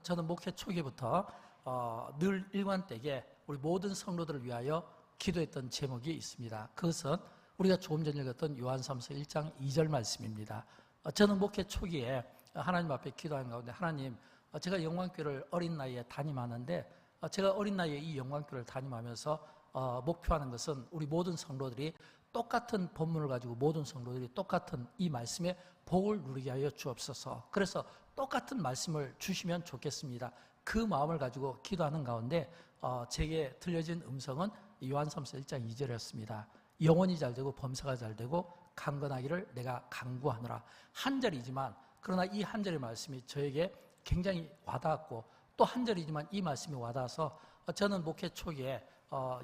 저는 목회 초기부터 늘 일관되게 우리 모든 성도들을 위하여 기도했던 제목이 있습니다. 그것은 우리가 조금 전에 읽었던 요한삼서 1장 2절 말씀입니다. 저는 목회 초기에 하나님 앞에 기도하는 가운데 하나님, 제가 영광교회를 어린 나이에 담임하는데 제가 어린 나이에 이 영광교회를 담임하면서 목표하는 것은 우리 모든 성도들이 똑같은 본문을 가지고 모든 성도들이 똑같은 이 말씀에 복을 누리게 하여 주옵소서. 그래서 똑같은 말씀을 주시면 좋겠습니다. 그 마음을 가지고 기도하는 가운데 제게 들려진 음성은 요한삼서 1장 2절이었습니다. 영혼이 잘되고 범사가 잘되고 강건하기를 내가 간구하노라. 한 절이지만 그러나 이 한 절의 말씀이 저에게 굉장히 와닿았고 또 한 절이지만 이 말씀이 와닿아서 저는 목회 초기에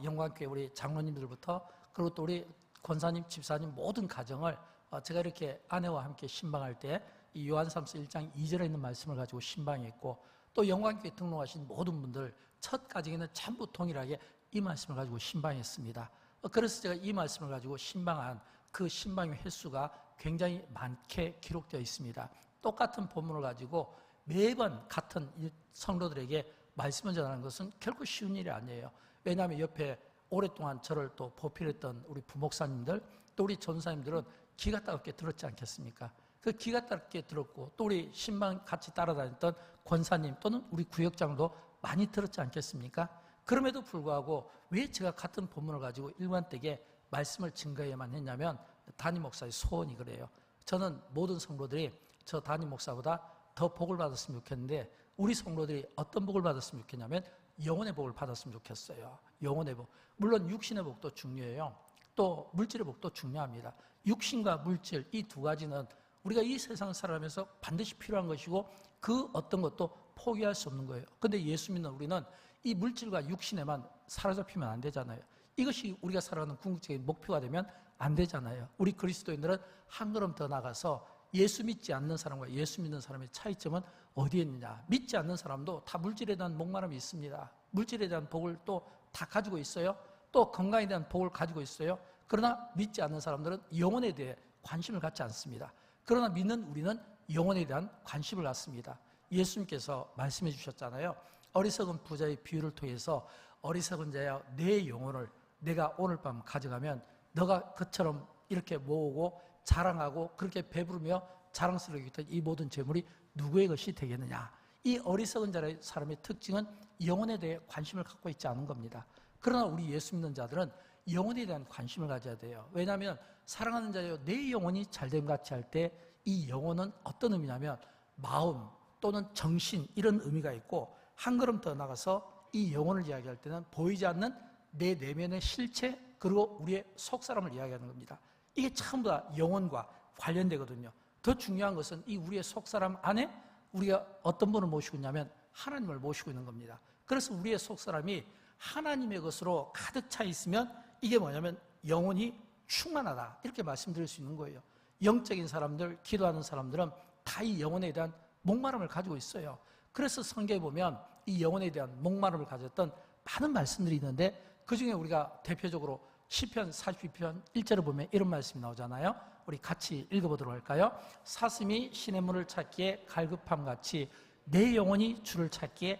영광교회 우리 장로님들부터 그리고 또 우리 권사님, 집사님 모든 가정을 제가 이렇게 아내와 함께 신방할 때 이 요한삼서 1장 2절에 있는 말씀을 가지고 신방했고 또 영광교회 등록하신 모든 분들 첫 가정에는 전부 동일하게 이 말씀을 가지고 신방했습니다. 그래서 제가 이 말씀을 가지고 신방한 그 신방의 횟수가 굉장히 많게 기록되어 있습니다. 똑같은 본문을 가지고 매번 같은 성도들에게 말씀을 전하는 것은 결코 쉬운 일이 아니에요. 왜냐하면 옆에 오랫동안 저를 또 보필했던 우리 부목사님들 또 우리 전사님들은 기가 따갑게 들었지 않겠습니까? 그 기가 따갑게 들었고 또 우리 신방 같이 따라다녔던 권사님 또는 우리 구역장도 많이 들었지 않겠습니까? 그럼에도 불구하고 왜 제가 같은 본문을 가지고 일관되게 말씀을 증거해야만 했냐면 담임 목사의 소원이 그래요. 저는 모든 성도들이 저 담임 목사보다 더 복을 받았으면 좋겠는데 우리 성도들이 어떤 복을 받았으면 좋겠냐면 영혼의 복을 받았으면 좋겠어요. 영혼의 복. 물론 육신의 복도 중요해요. 또 물질의 복도 중요합니다. 육신과 물질 이 두 가지는 우리가 이 세상 살아가면서 반드시 필요한 것이고 그 어떤 것도 포기할 수 없는 거예요. 그런데 예수 믿는 우리는 이 물질과 육신에만 사로잡히면 안 되잖아요. 이것이 우리가 살아가는 궁극적인 목표가 되면 안 되잖아요. 우리 그리스도인들은 한 걸음 더 나가서 예수 믿지 않는 사람과 예수 믿는 사람의 차이점은 어디에 있느냐. 믿지 않는 사람도 다 물질에 대한 목마름이 있습니다. 물질에 대한 복을 또 다 가지고 있어요. 또 건강에 대한 복을 가지고 있어요. 그러나 믿지 않는 사람들은 영혼에 대해 관심을 갖지 않습니다. 그러나 믿는 우리는 영혼에 대한 관심을 갖습니다. 예수님께서 말씀해 주셨잖아요. 어리석은 부자의 비유를 통해서 어리석은 자야 내 영혼을 내가 오늘 밤 가져가면 너가 그처럼 이렇게 모으고 자랑하고 그렇게 배부르며 자랑스럽게 했던 이 모든 재물이 누구의 것이 되겠느냐. 이 어리석은 자의 사람의 특징은 영혼에 대해 관심을 갖고 있지 않은 겁니다. 그러나 우리 예수 믿는 자들은 영혼에 대한 관심을 가져야 돼요. 왜냐하면 사랑하는 자여 내 영혼이 잘됨 같이 할 때 이 영혼은 어떤 의미냐면 마음 또는 정신 이런 의미가 있고 한 걸음 더 나가서 이 영혼을 이야기할 때는 보이지 않는 내 내면의 실체 그리고 우리의 속사람을 이야기하는 겁니다. 이게 전부 다 영혼과 관련되거든요. 더 중요한 것은 이 우리의 속사람 안에 우리가 어떤 분을 모시고 있냐면 하나님을 모시고 있는 겁니다. 그래서 우리의 속사람이 하나님의 것으로 가득 차 있으면 이게 뭐냐면 영혼이 충만하다 이렇게 말씀드릴 수 있는 거예요. 영적인 사람들, 기도하는 사람들은 다 이 영혼에 대한 목마름을 가지고 있어요. 그래서 성경에 보면 이 영혼에 대한 목마름을 가졌던 많은 말씀들이 있는데 그중에 우리가 대표적으로 시편 42편 1절을 보면 이런 말씀이 나오잖아요. 우리 같이 읽어보도록 할까요? 사슴이 시냇물을 찾기에 갈급함같이 내 영혼이 주를 찾기에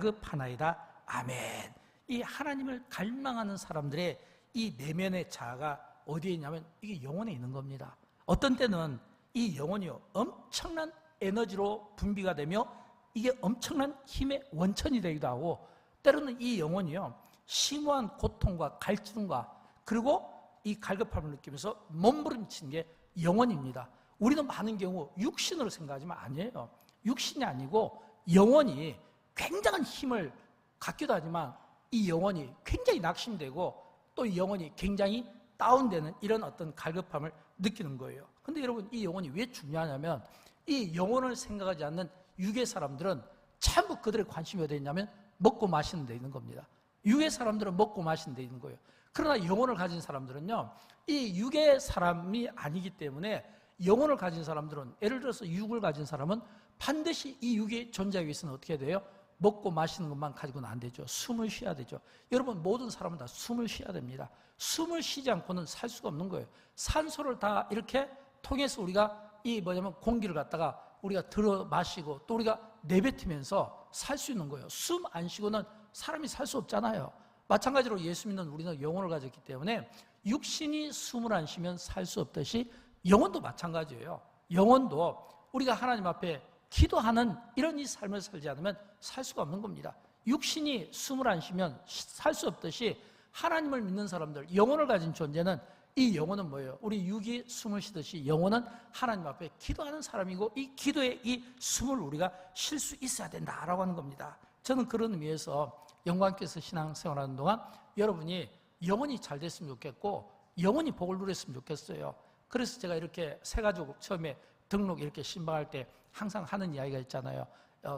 갈급하나이다. 아멘. 이 하나님을 갈망하는 사람들의 이 내면의 자아가 어디에 있냐면 이게 영혼에 있는 겁니다. 어떤 때는 이 영혼이요 엄청난 에너지로 분비가 되며 이게 엄청난 힘의 원천이 되기도 하고 때로는 이 영혼이요 심오한 고통과 갈증과 그리고 이 갈급함을 느끼면서 몸부림치는 게 영혼입니다. 우리는 많은 경우 육신으로 생각하지만 아니에요. 육신이 아니고 영혼이 굉장한 힘을 갖기도 하지만 이 영혼이 굉장히 낙심되고 또 이 영혼이 굉장히 다운되는 이런 어떤 갈급함을 느끼는 거예요. 근데 여러분 이 영혼이 왜 중요하냐면 이 영혼을 생각하지 않는 육의 사람들은 전부 그들의 관심이 어디에 있냐면 먹고 마시는 데 있는 겁니다. 육의 사람들은 먹고 마시는 데 있는 거예요. 그러나 영혼을 가진 사람들은요 이 육의 사람이 아니기 때문에 영혼을 가진 사람들은 예를 들어서 육을 가진 사람은 반드시 이 육의 존재하기 위해서는 어떻게 돼요? 먹고 마시는 것만 가지고는 안 되죠. 숨을 쉬어야 되죠. 여러분 모든 사람은 다 숨을 쉬어야 됩니다. 숨을 쉬지 않고는 살 수가 없는 거예요. 산소를 다 이렇게 통해서 우리가 이 공기를 갖다가 우리가 들어 마시고 또 우리가 내뱉으면서 살 수 있는 거예요. 숨 안 쉬고는 사람이 살 수 없잖아요. 마찬가지로 예수 믿는 우리는 영혼을 가졌기 때문에 육신이 숨을 안 쉬면 살 수 없듯이 영혼도 마찬가지예요. 영혼도 우리가 하나님 앞에 기도하는 이런 이 삶을 살지 않으면 살 수가 없는 겁니다. 육신이 숨을 안 쉬면 살 수 없듯이 하나님을 믿는 사람들, 영혼을 가진 존재는 이 영혼은 뭐예요? 우리 육이 숨을 쉬듯이 영혼은 하나님 앞에 기도하는 사람이고 이 기도의 이 숨을 우리가 쉴 수 있어야 된다라고 하는 겁니다. 저는 그런 의미에서 영과 함께서 신앙생활하는 동안 여러분이 영혼이 잘 됐으면 좋겠고 영혼이 복을 누렸으면 좋겠어요. 그래서 제가 이렇게 새가족 처음에 등록 이렇게 신방할 때 항상 하는 이야기가 있잖아요.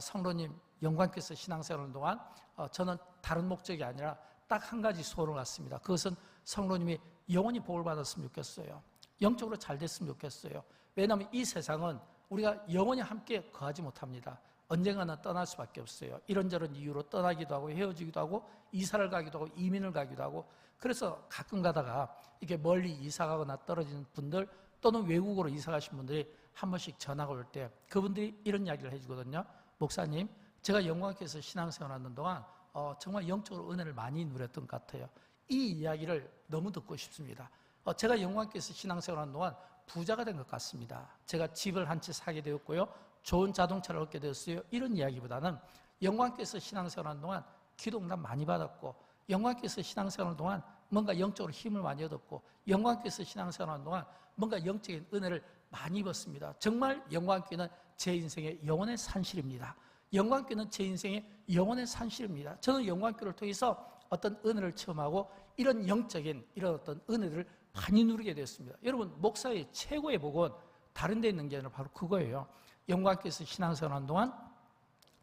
성도님 영과 함께서 신앙생활하는 동안 저는 다른 목적이 아니라 딱 한 가지 소원을 갖습니다. 그것은 성도님이 영원히 복을 받았으면 좋겠어요. 영적으로 잘 됐으면 좋겠어요. 왜냐하면 이 세상은 우리가 영원히 함께 거하지 못합니다. 언젠가는 떠날 수밖에 없어요. 이런저런 이유로 떠나기도 하고 헤어지기도 하고 이사를 가기도 하고 이민을 가기도 하고 그래서 가끔 가다가 이렇게 멀리 이사 가거나 떨어지는 분들 또는 외국으로 이사 가신 분들이 한 번씩 전화가 올 때 그분들이 이런 이야기를 해주거든요. 목사님, 제가 영광께서 신앙생활하는 동안 정말 영적으로 은혜를 많이 누렸던 것 같아요. 이 이야기를 너무 듣고 싶습니다. 제가 영광께서 신앙생활하는 동안 부자가 된 것 같습니다. 제가 집을 한 채 사게 되었고요. 좋은 자동차를 얻게 되었어요. 이런 이야기보다는 영광께서 신앙생활하는 동안 기도응답 많이 받았고 영광께서 신앙생활하는 동안 뭔가 영적으로 힘을 많이 얻었고 영광께서 신앙생활하는 동안 뭔가 영적인 은혜를 많이 입었습니다. 정말 영광교회는 제 인생의 영혼의 산실입니다. 영광교회는 제 인생의 영혼의 산실입니다. 저는 영광교회를 통해서 어떤 은혜를 체험하고 이런 영적인 이런 어떤 은혜를 많이 누리게 되었습니다. 여러분, 목사의 최고의 복은 다른 데 있는 게 아니라 바로 그거예요. 영광교회에서 신앙생활하는 동안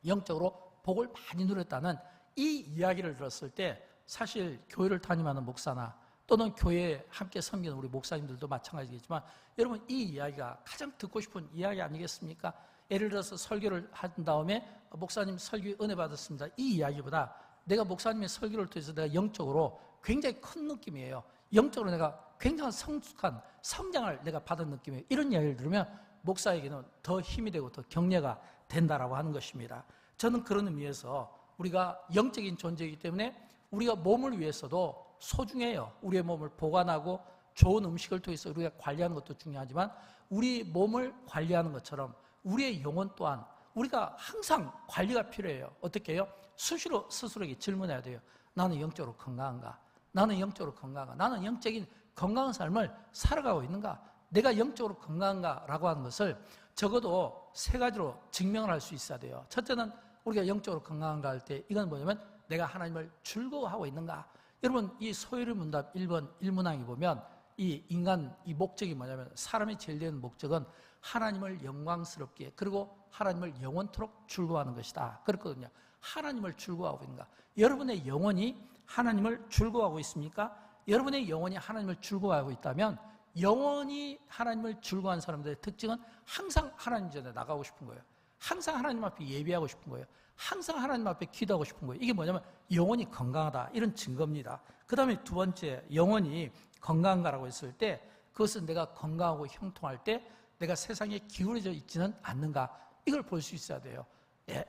영적으로 복을 많이 누렸다는 이 이야기를 들었을 때 사실 교회를 담임하는 목사나 또는 교회에 함께 섬기는 우리 목사님들도 마찬가지겠지만 여러분 이 이야기가 가장 듣고 싶은 이야기 아니겠습니까? 예를 들어서 설교를 한 다음에 목사님 설교에 은혜 받았습니다. 이 이야기보다 내가 목사님의 설교를 통해서 내가 영적으로 굉장히 큰 느낌이에요. 영적으로 내가 굉장한 성숙한 성장을 내가 받은 느낌이에요. 이런 이야기를 들으면 목사에게는 더 힘이 되고 더 격려가 된다라고 하는 것입니다. 저는 그런 의미에서 우리가 영적인 존재이기 때문에 우리가 몸을 위해서도 소중해요. 우리의 몸을 보관하고 좋은 음식을 통해서 우리가 관리하는 것도 중요하지만 우리 몸을 관리하는 것처럼 우리의 영혼 또한 우리가 항상 관리가 필요해요. 어떻게 해요? 수시로 스스로에게 질문해야 돼요. 나는 영적으로 건강한가? 나는 영적으로 건강한가? 나는 영적인 건강한 삶을 살아가고 있는가? 내가 영적으로 건강한가? 라고 하는 것을 적어도 세 가지로 증명을 할 수 있어야 돼요. 첫째는 우리가 영적으로 건강한가 할 때 이건 뭐냐면 내가 하나님을 즐거워하고 있는가? 여러분 이 소요리 문답 1번 1문항에 보면 이 인간 이 목적이 뭐냐면 사람이 제일 되는 목적은 하나님을 영광스럽게 그리고 하나님을 영원토록 즐거워하는 것이다. 그렇거든요. 하나님을 즐거워하고 있는가? 여러분의 영혼이 하나님을 즐거워하고 있습니까? 여러분의 영혼이 하나님을 즐거워하고 있다면 영원히 하나님을 즐거워하는 사람들의 특징은 항상 하나님 전에 나가고 싶은 거예요. 항상 하나님 앞에 예배하고 싶은 거예요. 항상 하나님 앞에 기도하고 싶은 거예요. 이게 뭐냐면 영혼이 건강하다 이런 증거입니다. 그 다음에 두 번째 영혼이 건강한가라고 했을 때 그것은 내가 건강하고 형통할 때 내가 세상에 기울어져 있지는 않는가 이걸 볼 수 있어야 돼요.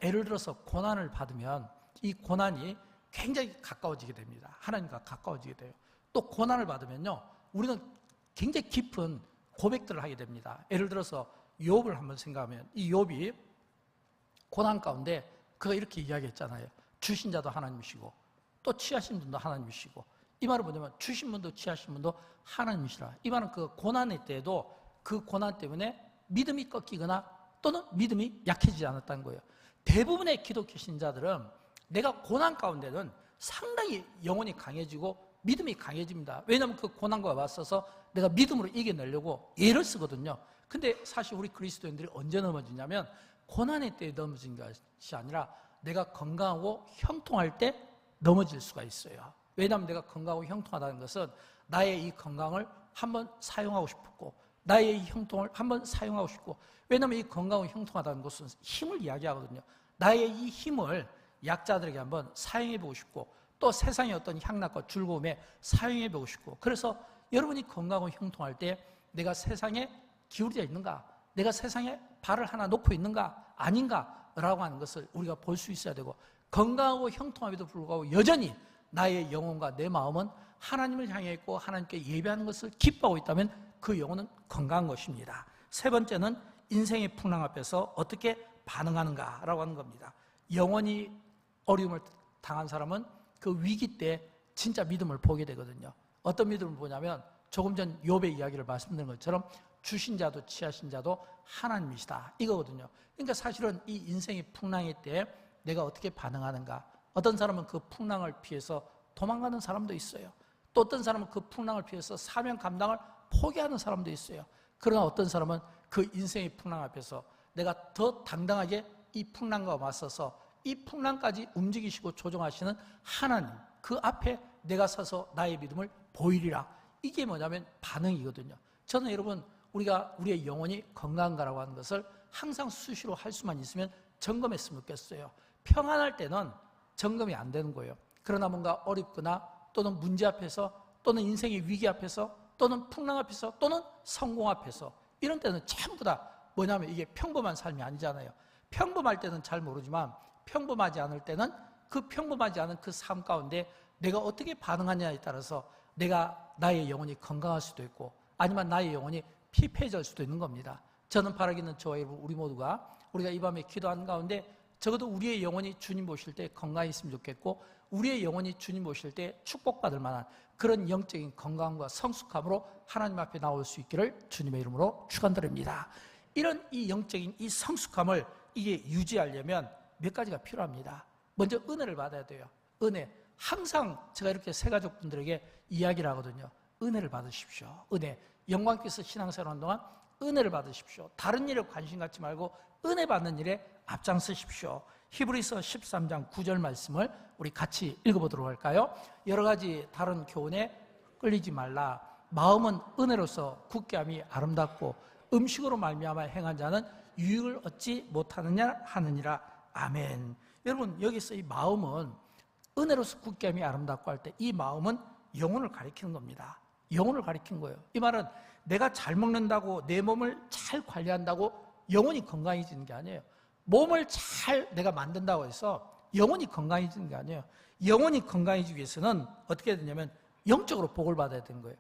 예를 들어서 고난을 받으면 이 고난이 굉장히 가까워지게 됩니다. 하나님과 가까워지게 돼요. 또 고난을 받으면요 우리는 굉장히 깊은 고백들을 하게 됩니다. 예를 들어서 욥을 한번 생각하면 이 욥이 고난 가운데 그가 이렇게 이야기했잖아요. 주신 자도 하나님이시고 또 취하신 분도 하나님이시고 이 말은 뭐냐면 주신 분도 취하신 분도 하나님이시라. 이 말은 그 고난의 때에도 그 고난 때문에 믿음이 꺾이거나 또는 믿음이 약해지지 않았다는 거예요. 대부분의 기독교 신자들은 내가 고난 가운데는 상당히 영혼이 강해지고 믿음이 강해집니다. 왜냐하면 그 고난과 맞서서 내가 믿음으로 이겨내려고 애를 쓰거든요. 근데 사실 우리 그리스도인들이 언제 넘어지냐면 고난의 때에 넘어진 것이 아니라 내가 건강하고 형통할 때 넘어질 수가 있어요. 왜냐하면 내가 건강하고 형통하다는 것은 나의 이 건강을 한번 사용하고 싶었고 나의 이 형통을 한번 사용하고 싶고 왜냐하면 이 건강하고 형통하다는 것은 힘을 이야기하거든요. 나의 이 힘을 약자들에게 한번 사용해보고 싶고 또 세상의 어떤 향락과 즐거움에 사용해보고 싶고 그래서 여러분이 건강하고 형통할 때 내가 세상에 기울여 있는가? 내가 세상에 발을 하나 놓고 있는가? 아닌가? 라고 하는 것을 우리가 볼 수 있어야 되고, 건강하고 형통함에도 불구하고 여전히 나의 영혼과 내 마음은 하나님을 향해 있고 하나님께 예배하는 것을 기뻐하고 있다면 그 영혼은 건강한 것입니다. 세 번째는 인생의 풍랑 앞에서 어떻게 반응하는가라고 하는 겁니다. 영원히 어려움을 당한 사람은 그 위기 때 진짜 믿음을 보게 되거든요. 어떤 믿음을 보냐면 조금 전 욥의 이야기를 말씀드린 것처럼 주신 자도 취하신 자도 하나님이시다 이거거든요. 그러니까 사실은 이 인생의 풍랑일 때 내가 어떻게 반응하는가. 어떤 사람은 그 풍랑을 피해서 도망가는 사람도 있어요. 또 어떤 사람은 그 풍랑을 피해서 사명 감당을 포기하는 사람도 있어요. 그러나 어떤 사람은 그 인생의 풍랑 앞에서 내가 더 당당하게 이 풍랑과 맞서서 이 풍랑까지 움직이시고 조종하시는 하나님, 그 앞에 내가 서서 나의 믿음을 보이리라. 이게 뭐냐면 반응이거든요. 저는 여러분, 우리가 우리의 영혼이 건강한가라고 하는 것을 항상 수시로 할 수만 있으면 점검했으면 좋겠어요. 평안할 때는 점검이 안 되는 거예요. 그러나 뭔가 어렵거나 또는 문제 앞에서 또는 인생의 위기 앞에서 또는 풍랑 앞에서 또는 성공 앞에서 이런 때는 전부 다 뭐냐면 이게 평범한 삶이 아니잖아요. 평범할 때는 잘 모르지만 평범하지 않을 때는 그 평범하지 않은 그 삶 가운데 내가 어떻게 반응하냐에 따라서 내가 나의 영혼이 건강할 수도 있고 아니면 나의 영혼이 피폐해질 수도 있는 겁니다. 저는 바라기는 저와 우리 모두가 우리가 이 밤에 기도하는 가운데 적어도 우리의 영혼이 주님 보실 때 건강히 있으면 좋겠고 우리의 영혼이 주님 보실 때 축복받을 만한 그런 영적인 건강과 성숙함으로 하나님 앞에 나올 수 있기를 주님의 이름으로 축원드립니다. 이런 이 영적인 이 성숙함을 이게 유지하려면 몇 가지가 필요합니다. 먼저 은혜를 받아야 돼요. 은혜. 항상 제가 이렇게 새가족분들에게 이야기를 하거든요. 은혜를 받으십시오. 은혜. 영광께서 신앙생활하는 동안 은혜를 받으십시오. 다른 일에 관심 갖지 말고 은혜 받는 일에 앞장서십시오. 히브리서 13장 9절 말씀을 우리 같이 읽어보도록 할까요? 여러 가지 다른 교훈에 끌리지 말라. 마음은 은혜로서 굳게 함이 아름답고 음식으로 말미암아 행한 자는 유익을 얻지 못하느냐 하느니라. 아멘. 여러분, 여기서 이 마음은 은혜로서 굳게 함이 아름답고 할 때 이 마음은 영혼을 가리키는 겁니다. 영혼을 가리킨 거예요. 이 말은 내가 잘 먹는다고 내 몸을 잘 관리한다고 영혼이 건강해지는 게 아니에요. 몸을 잘 내가 만든다고 해서 영혼이 건강해지는 게 아니에요. 영혼이 건강해지기 위해서는 어떻게 해야 되냐면 영적으로 복을 받아야 되는 거예요.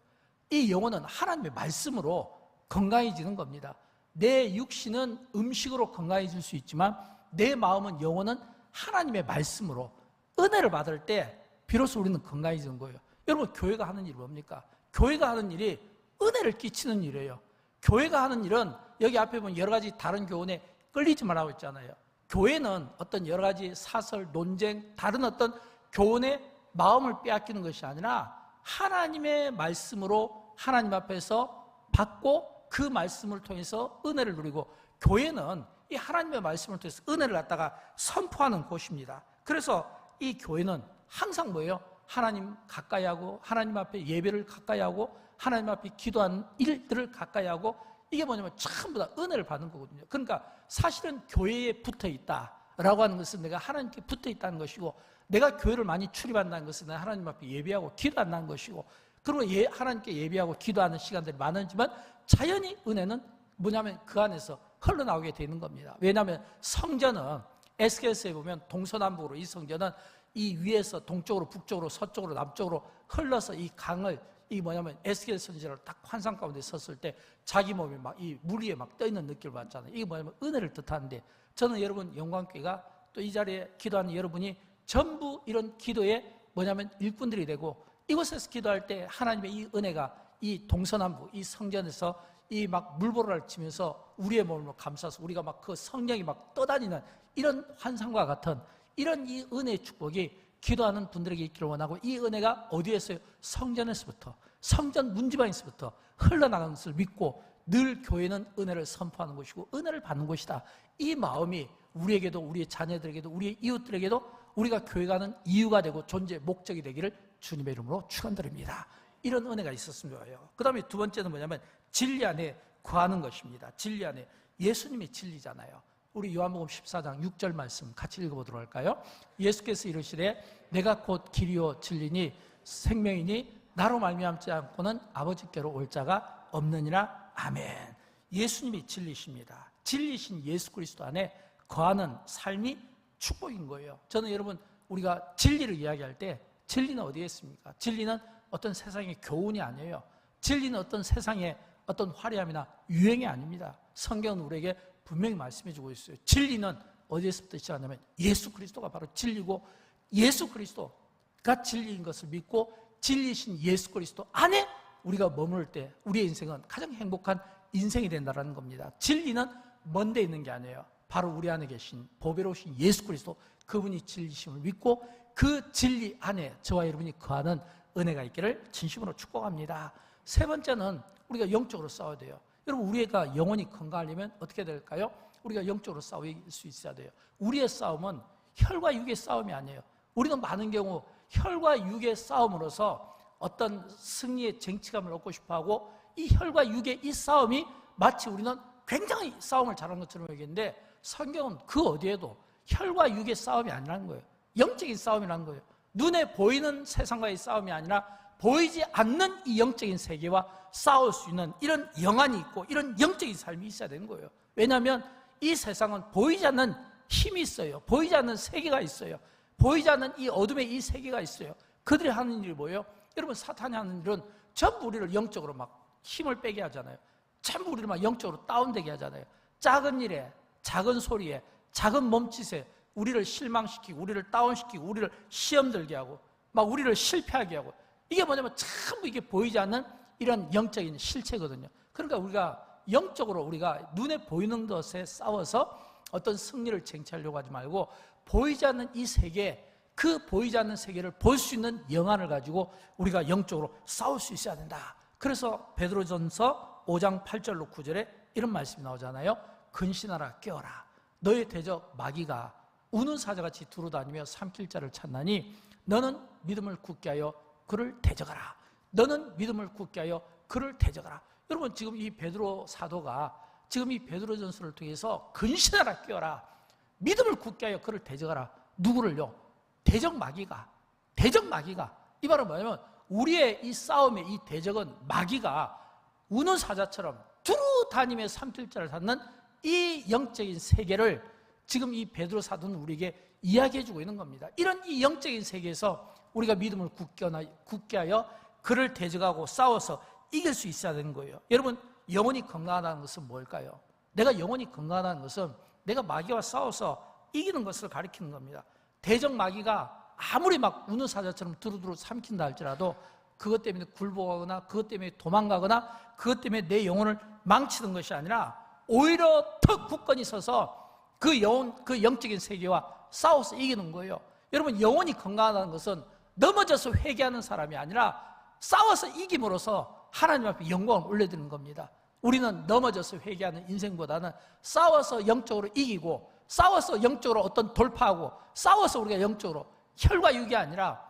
이 영혼은 하나님의 말씀으로 건강해지는 겁니다. 내 육신은 음식으로 건강해질 수 있지만 내 마음은 영혼은 하나님의 말씀으로 은혜를 받을 때 비로소 우리는 건강해지는 거예요. 여러분, 교회가 하는 일이 뭡니까? 교회가 하는 일이 은혜를 끼치는 일이에요. 교회가 하는 일은 여기 앞에 보면 여러 가지 다른 교훈에 끌리지 말라고 했잖아요. 교회는 어떤 여러 가지 사설, 논쟁, 다른 어떤 교훈에 마음을 빼앗기는 것이 아니라 하나님의 말씀으로 하나님 앞에서 받고 그 말씀을 통해서 은혜를 누리고 교회는 이 하나님의 말씀을 통해서 은혜를 갖다가 선포하는 곳입니다. 그래서 이 교회는 항상 뭐예요? 하나님 가까이 하고 하나님 앞에 예배를 가까이 하고 하나님 앞에 기도하는 일들을 가까이 하고 이게 뭐냐면 전부 다 은혜를 받는 거거든요. 그러니까 사실은 교회에 붙어 있다라고 하는 것은 내가 하나님께 붙어 있다는 것이고 내가 교회를 많이 출입한다는 것은 내가 하나님 앞에 예배하고 기도한다는 것이고 그리고 하나님께 예배하고 기도하는 시간들이 많지만 자연히 은혜는 뭐냐면 그 안에서 흘러나오게 되는 겁니다. 왜냐하면 성전은 에스겔서에 보면 동서남북으로 이 성전은 이 위에서 동쪽으로 북쪽으로 서쪽으로 남쪽으로 흘러서 이 강을 이 뭐냐면 에스겔 선지자를 딱 환상 가운데 섰을 때 자기 몸이 막 이 물 위에 막 떠 있는 느낌을 받잖아요. 이게 뭐냐면 은혜를 뜻하는데 저는 여러분 영광교회가 또 이 자리에 기도하는 여러분이 전부 이런 기도에 뭐냐면 일꾼들이 되고 이곳에서 기도할 때 하나님의 이 은혜가 이 동서남북 이 성전에서 이 막 물보라를 치면서 우리의 몸을 감싸서 우리가 막 그 성령이 막 떠다니는 이런 환상과 같은 이런 이 은혜의 축복이 기도하는 분들에게 있기를 원하고 이 은혜가 어디에서요? 성전에서부터 성전 문지방에서부터 흘러나가는 것을 믿고 늘 교회는 은혜를 선포하는 것이고 은혜를 받는 것이다. 이 마음이 우리에게도 우리의 자녀들에게도 우리의 이웃들에게도 우리가 교회 가는 이유가 되고 존재의 목적이 되기를 주님의 이름으로 축원드립니다. 이런 은혜가 있었으면 좋아요. 그 다음에 두 번째는 뭐냐면 진리 안에 거하는 것입니다. 진리 안에 예수님이 진리잖아요. 우리 요한복음 14장 6절 말씀 같이 읽어보도록 할까요? 예수께서 이르시되 내가 곧 길이요 진리니 생명이니 나로 말미암지 않고는 아버지께로 올 자가 없느니라. 아멘. 예수님이 진리십니다. 진리신 예수 그리스도 안에 거하는 삶이 축복인 거예요. 저는 여러분, 우리가 진리를 이야기할 때 진리는 어디에 있습니까? 진리는 어떤 세상의 교훈이 아니에요. 진리는 어떤 세상의 어떤 화려함이나 유행이 아닙니다. 성경은 우리에게 분명히 말씀해 주고 있어요. 진리는 어디에서부터 시작하냐면 예수 그리스도가 바로 진리고, 예수 그리스도가 진리인 것을 믿고 진리신 예수 그리스도 안에 우리가 머무를 때 우리의 인생은 가장 행복한 인생이 된다는 겁니다. 진리는 먼 데 있는 게 아니에요. 바로 우리 안에 계신 보배로우신 예수 그리스도, 그분이 진리심을 믿고 그 진리 안에 저와 여러분이 거하는 은혜가 있기를 진심으로 축복합니다. 세 번째는 우리가 영적으로 싸워야 돼요. 여러분, 우리가 영혼이 건강하려면 어떻게 될까요? 우리가 영적으로 싸울 수 있어야 돼요. 우리의 싸움은 혈과 육의 싸움이 아니에요. 우리는 많은 경우 혈과 육의 싸움으로서 어떤 승리의 쟁취감을 얻고 싶어하고, 이 혈과 육의 이 싸움이 마치 우리는 굉장히 싸움을 잘하는 것처럼 여기는데, 성경은 그 어디에도 혈과 육의 싸움이 아니라는 거예요. 영적인 싸움이라는 거예요. 눈에 보이는 세상과의 싸움이 아니라 보이지 않는 이 영적인 세계와 싸울 수 있는 이런 영안이 있고 이런 영적인 삶이 있어야 되는 거예요. 왜냐하면 이 세상은 보이지 않는 힘이 있어요. 보이지 않는 세계가 있어요. 보이지 않는 이 어둠의 이 세계가 있어요. 그들이 하는 일이 뭐예요? 여러분, 사탄이 하는 일은 전부 우리를 영적으로 막 힘을 빼게 하잖아요. 전부 우리를 막 영적으로 다운되게 하잖아요. 작은 일에, 작은 소리에, 작은 몸짓에 우리를 실망시키고, 우리를 다운시키고, 우리를 시험 들게 하고, 막 우리를 실패하게 하고, 이게 뭐냐면 전부 이게 보이지 않는 이런 영적인 실체거든요. 그러니까 우리가 영적으로 우리가 눈에 보이는 것에 싸워서 어떤 승리를 쟁취하려고 하지 말고, 보이지 않는 이 세계, 그 보이지 않는 세계를 볼 수 있는 영안을 가지고 우리가 영적으로 싸울 수 있어야 된다. 그래서 베드로전서 5장 8절로 9절에 이런 말씀이 나오잖아요. 근신하라, 깨어라. 너의 대적 마귀가 우는 사자같이 두루다니며 삼킬 자를 찾나니 너는 믿음을 굳게 하여 그를 대적하라. 너는 믿음을 굳게 하여 그를 대적하라. 여러분, 지금 이 베드로 사도가 지금 이 베드로전서를 통해서 근신하라, 깨어라, 믿음을 굳게 하여 그를 대적하라. 누구를요? 대적 마귀가. 이 말은 뭐냐면 우리의 이 싸움의 이 대적은 마귀가 우는 사자처럼 두루 다니며 삼킬 자를 찾는 이 영적인 세계를 지금 이 베드로 사도는 우리에게 이야기해주고 있는 겁니다. 이런 이 영적인 세계에서 우리가 믿음을 굳게 하여 그를 대적하고 싸워서 이길 수 있어야 되는 거예요. 여러분, 영혼이 건강하다는 것은 뭘까요? 내가 영혼이 건강하다는 것은 내가 마귀와 싸워서 이기는 것을 가리키는 겁니다. 대적 마귀가 아무리 막 우는 사자처럼 두루두루 삼킨다 할지라도 그것 때문에 굴복하거나 그것 때문에 도망가거나 그것 때문에 내 영혼을 망치는 것이 아니라 오히려 더 굳건히 서서 그 영적인 세계와 싸워서 이기는 거예요. 여러분, 영혼이 건강하다는 것은 넘어져서 회개하는 사람이 아니라 싸워서 이김으로써 하나님 앞에 영광을 올려드리는 겁니다. 우리는 넘어져서 회개하는 인생보다는 싸워서 영적으로 이기고, 싸워서 영적으로 어떤 돌파하고, 싸워서 우리가 영적으로 혈과 육이 아니라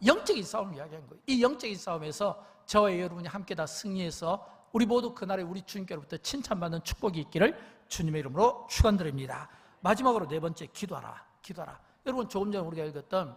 영적인 싸움을 이야기한 거예요. 이 영적인 싸움에서 저와 여러분이 함께 다 승리해서 우리 모두 그날에 우리 주님께로부터 칭찬받는 축복이 있기를 주님의 이름으로 축원드립니다. 마지막으로 네 번째, 기도하라. 여러분, 조금 전에 우리가 읽었던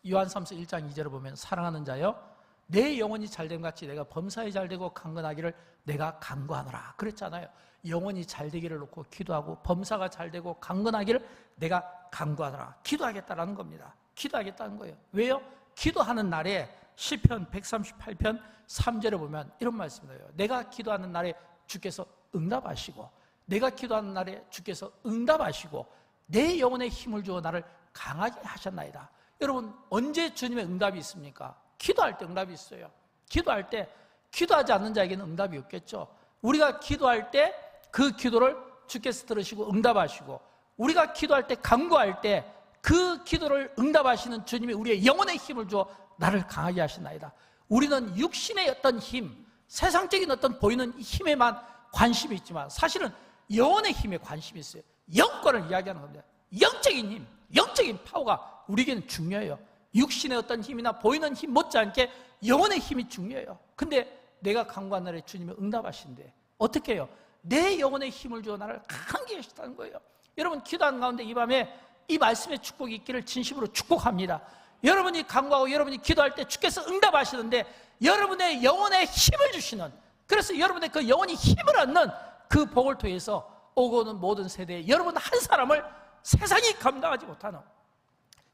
요한삼서 1장 2절을 보면 사랑하는 자여, 내 영혼이 잘됨 같이 내가 범사에 잘되고 강건하기를 내가 간구하노라 그랬잖아요. 영혼이 잘되기를 놓고 기도하고 범사가 잘되고 강건하기를 내가 간구하노라. 기도하겠다라는 겁니다. 기도하겠다는 거예요. 왜요? 기도하는 날에 시편 138편 3절에 보면 이런 말씀이 나요. 내가 기도하는 날에 주께서 응답하시고, 내가 기도하는 날에 주께서 응답하시고 내 영혼에 힘을 주어 나를 강하게 하셨나이다. 여러분, 언제 주님의 응답이 있습니까? 기도할 때 응답이 있어요. 기도할 때, 기도하지 않는 자에게는 응답이 없겠죠. 우리가 기도할 때 그 기도를 주께서 들으시고 응답하시고, 우리가 기도할 때, 간구할 때 그 기도를 응답하시는 주님이 우리의 영혼에 힘을 주어 나를 강하게 하시나이다. 우리는 육신의 어떤 힘, 세상적인 어떤 보이는 힘에만 관심이 있지만 사실은 영혼의 힘에 관심이 있어요. 영권을 이야기하는 겁니다. 영적인 힘, 영적인 파워가 우리에게는 중요해요. 육신의 어떤 힘이나 보이는 힘 못지않게 영혼의 힘이 중요해요. 근데 내가 간구한 날에 주님이 응답하신대. 어떻게 해요? 내 영혼의 힘을 주어 나를 강하게 하시다는 거예요. 여러분, 기도하는 가운데 이 밤에 이 말씀의 축복이 있기를 진심으로 축복합니다. 여러분이 간구하고 여러분이 기도할 때 주께서 응답하시는데 여러분의 영혼에 힘을 주시는, 그래서 여러분의 그 영혼이 힘을 얻는 그 복을 통해서 오고 오는 모든 세대에 여러분 한 사람을 세상이 감당하지 못하는,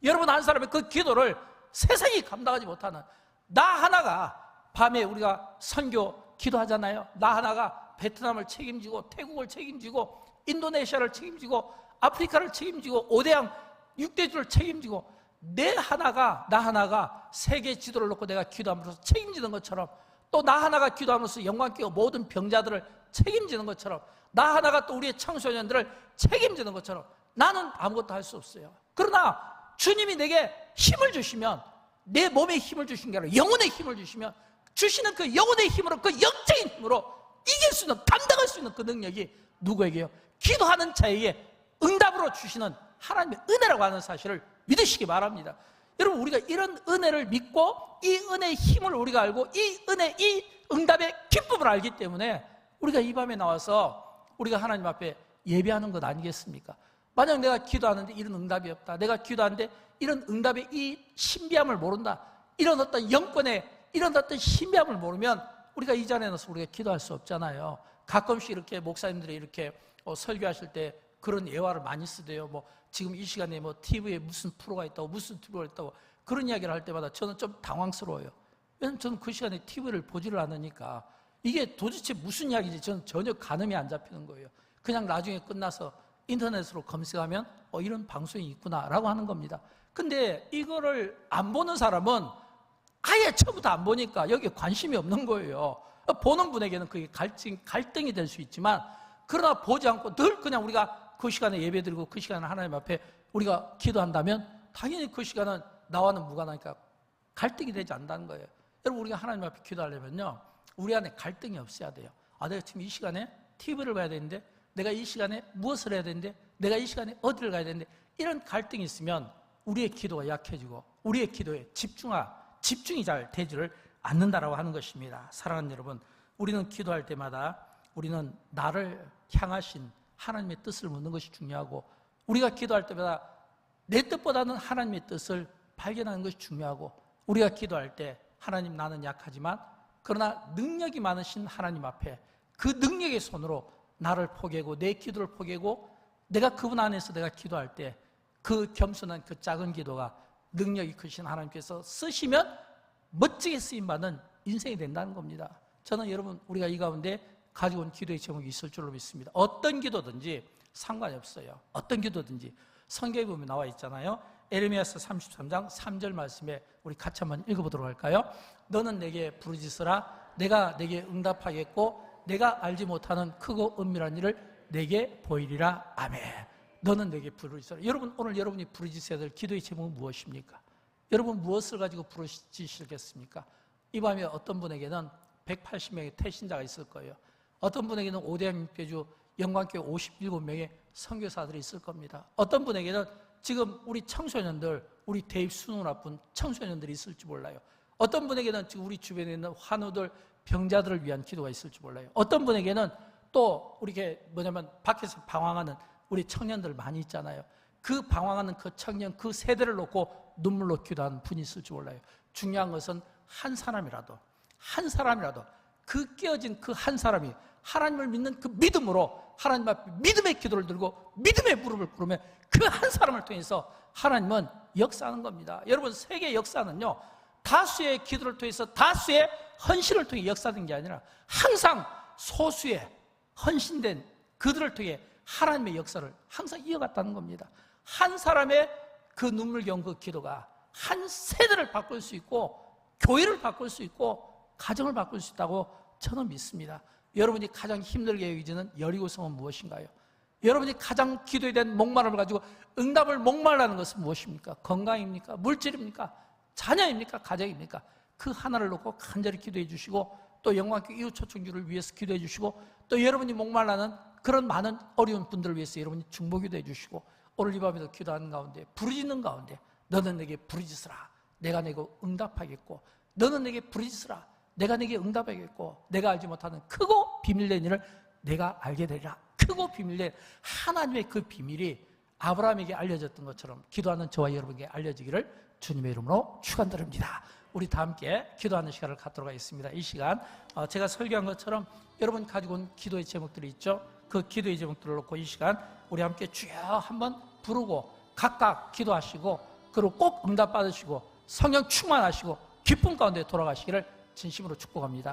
여러분 한 사람의 그 기도를 세상이 감당하지 못하는, 나 하나가, 밤에 우리가 선교 기도하잖아요. 나 하나가 베트남을 책임지고 태국을 책임지고 인도네시아를 책임지고 아프리카를 책임지고 5대양 6대주를 책임지고 나 하나가 세계 지도를 놓고 내가 기도함으로써 책임지는 것처럼, 또 나 하나가 기도함으로써 영광교회 모든 병자들을 책임지는 것처럼, 나 하나가 또 우리의 청소년들을 책임지는 것처럼 나는 아무것도 할 수 없어요. 그러나 주님이 내게 힘을 주시면, 내 몸에 힘을 주신 게 아니라 영혼의 힘을 주시는 그 영혼의 힘으로, 그 영적인 힘으로 이길 수 있는, 감당할 수 있는 그 능력이 누구에게요? 기도하는 자에게 응답으로 주시는 하나님의 은혜라고 하는 사실을 믿으시기 바랍니다. 여러분, 우리가 이런 은혜를 믿고 이 은혜의 힘을 우리가 알고 이 은혜, 이 응답의 기쁨을 알기 때문에 우리가 이 밤에 나와서 우리가 하나님 앞에 예배하는 것 아니겠습니까? 만약 내가 기도하는데 이런 응답이 없다, 내가 기도하는데 이런 응답의 이 신비함을 모른다, 이런 어떤 영권의 이런 어떤 신비함을 모르면 우리가 이 자리에 나서 우리가 기도할 수 없잖아요. 가끔씩 이렇게 목사님들이 이렇게 설교하실 때 그런 예화를 많이 쓰대요. 뭐 지금 이 시간에 뭐 TV에 무슨 프로가 있다고, 무슨 TV가 있다고, 그런 이야기를 할 때마다 저는 좀 당황스러워요. 왜냐하면 저는 그 시간에 TV를 보지를 않으니까 이게 도대체 무슨 이야기인지 저는 전혀 가늠이 안 잡히는 거예요. 그냥 나중에 끝나서 인터넷으로 검색하면 이런 방송이 있구나라고 하는 겁니다. 근데 이거를 안 보는 사람은 아예 처음부터 안 보니까 여기에 관심이 없는 거예요. 보는 분에게는 그게 갈등이 될 수 있지만, 그러나 보지 않고 늘 그냥 우리가 그 시간에 예배드리고 그 시간에 하나님 앞에 우리가 기도한다면 당연히 그 시간은 나와는 무관하니까 갈등이 되지 않는다는 거예요. 여러분, 우리가 하나님 앞에 기도하려면요, 우리 안에 갈등이 없어야 돼요. 내가 지금 이 시간에 TV를 봐야 되는데, 내가 이 시간에 무엇을 해야 되는데, 내가 이 시간에 어디를 가야 되는데, 이런 갈등이 있으면 우리의 기도가 약해지고 우리의 기도에 집중이 잘 되지를 않는다라고 하는 것입니다. 사랑하는 여러분, 우리는 기도할 때마다 우리는 나를 향하신 하나님의 뜻을 묻는 것이 중요하고, 우리가 기도할 때마다 내 뜻보다는 하나님의 뜻을 발견하는 것이 중요하고, 우리가 기도할 때 하나님, 나는 약하지만 그러나 능력이 많으신 하나님 앞에 그 능력의 손으로 나를 포개고 내 기도를 포개고 내가 그분 안에서 내가 기도할 때 그 겸손한 그 작은 기도가 능력이 크신 하나님께서 쓰시면 멋지게 쓰임받는 인생이 된다는 겁니다. 저는 여러분, 우리가 이 가운데 가지고 온 기도의 제목이 있을 줄로 믿습니다. 어떤 기도든지 상관이 없어요. 어떤 기도든지. 성경에 보면 나와 있잖아요. 에레미야서 33장 3절 말씀에 우리 같이 한번 읽어보도록 할까요? 너는 내게 부르짖으라. 내가 내게 응답하겠고 내가 알지 못하는 크고 은밀한 일을 내게 보이리라. 아멘. 너는 내게 부르짖으라. 여러분, 오늘 여러분이 부르짖어야 될 기도의 제목은 무엇입니까? 여러분, 무엇을 가지고 부르짖으시겠습니까? 이 밤에 어떤 분에게는 180명의 태신자가 있을 거예요. 어떤 분에게는 5대양 6대주 영광교회 57명의 선교사들이 있을 겁니다. 어떤 분에게는 지금 우리 청소년들, 우리 대입 수능 앞둔 청소년들이 있을지 몰라요. 어떤 분에게는 지금 우리 주변에 있는 환우들, 병자들을 위한 기도가 있을지 몰라요. 어떤 분에게는 또 우리 밖에서 방황하는 우리 청년들 많이 있잖아요. 그 방황하는 그 청년, 그 세대를 놓고 눈물로 기도하는 분이 있을지 몰라요. 중요한 것은 한 사람이라도 그 깨어진 그 한 사람이 하나님을 믿는 그 믿음으로 하나님 앞에 믿음의 기도를 들고 믿음의 무릎을 꿇으면 그 한 사람을 통해서 하나님은 역사하는 겁니다. 여러분, 세계 역사는요, 다수의 기도를 통해서 다수의 헌신을 통해 역사된 게 아니라 항상 소수의 헌신된 그들을 통해 하나님의 역사를 항상 이어갔다는 겁니다. 한 사람의 그 눈물겨운 그 기도가 한 세대를 바꿀 수 있고 교회를 바꿀 수 있고 가정을 바꿀 수 있다고 저는 믿습니다. 여러분이 가장 힘들게 여기지는 여리고성은 무엇인가요? 여러분이 가장 기도에 대한 목마름을 가지고 응답을 목말라는 것은 무엇입니까? 건강입니까? 물질입니까? 자녀입니까? 가정입니까? 그 하나를 놓고 간절히 기도해 주시고, 또 영광교회 이웃초청교를 위해서 기도해 주시고, 또 여러분이 목말라는 그런 많은 어려운 분들을 위해서 여러분이 중보기도 해주시고, 오늘 이 밤에도 기도하는 가운데, 부르짖는 가운데, 너는 내게 부르짖으라. 내가 내게 응답하겠고, 너는 내게 부르짖으라. 내가 내게 응답하겠고, 내가 알지 못하는 크고 비밀된 일을 내가 알게 되리라. 크고 비밀된 하나님의 그 비밀이 아브라함에게 알려졌던 것처럼 기도하는 저와 여러분에게 알려지기를 주님의 이름으로 축원드립니다. 우리 다 함께 기도하는 시간을 갖도록 하겠습니다. 이 시간 제가 설교한 것처럼 여러분 가지고 온 기도의 제목들이 있죠. 그 기도의 제목들을 놓고 이 시간 우리 함께 주여 한번 부르고 각각 기도하시고 그리고 꼭 응답 받으시고 성령 충만하시고 기쁨 가운데 돌아가시기를 진심으로 축복합니다.